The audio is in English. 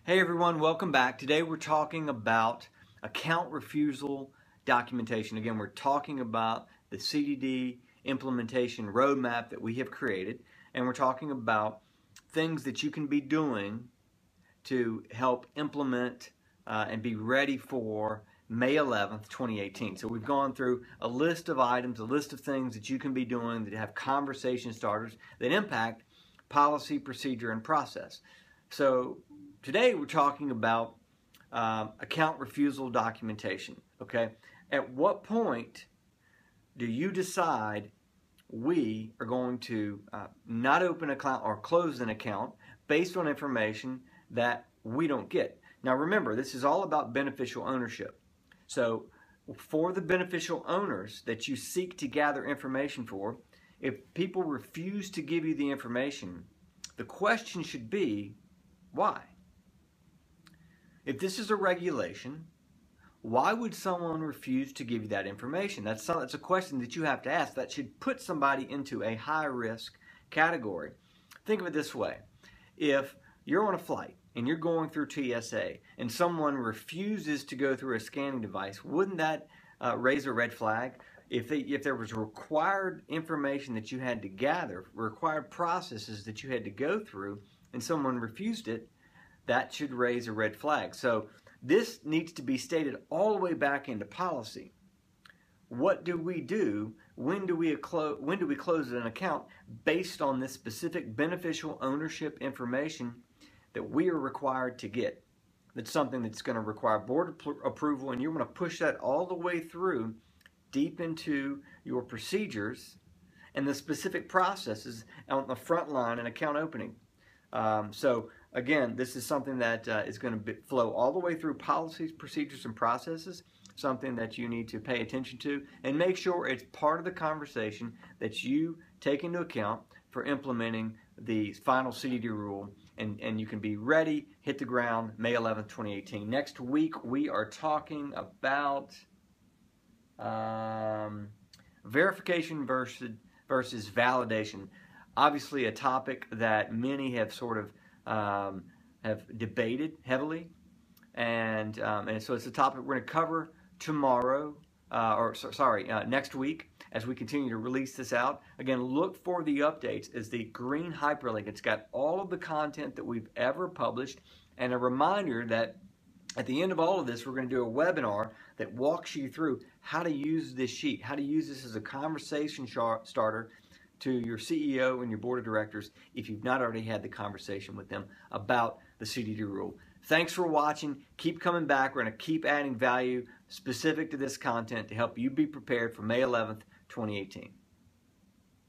Hey everyone, welcome back. Today we're talking about account refusal documentation. Again, we're talking about the CDD implementation roadmap that we have created, and we're talking about things that you can be doing to help implement and be ready for May 11th, 2018. So we've gone through a list of items, a list of things that you can be doing that have conversation starters that impact policy, procedure, and process. So today we're talking about account refusal documentation. Okay, at what point do you decide we are going to not open an account or close an account based on information that we don't get? Now remember, this is all about beneficial ownership. So for the beneficial owners that you seek to gather information for, if people refuse to give you the information, the question should be, why? If this is a regulation, why would someone refuse to give you that information? That's a question that you have to ask. That should put somebody into a high-risk category. Think of it this way. If you're on a flight and you're going through TSA and someone refuses to go through a scanning device, wouldn't that raise a red flag? If there was required information that you had to gather, required processes that you had to go through, and someone refused it, that should raise a red flag. So this needs to be stated all the way back into policy. What do we do? When do we close an account based on this specific beneficial ownership information that we are required to get? That's something that's going to require board approval, and you're going to push that all the way through deep into your procedures and the specific processes on the front line in account opening. So again, this is something that is going to flow all the way through policies, procedures, and processes, something that you need to pay attention to and make sure it's part of the conversation that you take into account for implementing the final CDD rule, and you can be ready, hit the ground May 11th, 2018. Next week, we are talking about verification versus validation. Obviously a topic that many have sort of have debated heavily, and so it's a topic we're going to cover tomorrow, next week, as we continue to release this out. Again, look for the updates as the green hyperlink. It's got all of the content that we've ever published, and a reminder that at the end of all of this, we're going to do a webinar that walks you through how to use this sheet, how to use this as a conversation starter to your CEO and your board of directors if you've not already had the conversation with them about the CDD rule. Thanks for watching. Keep coming back. We're going to keep adding value specific to this content to help you be prepared for May 11th, 2018.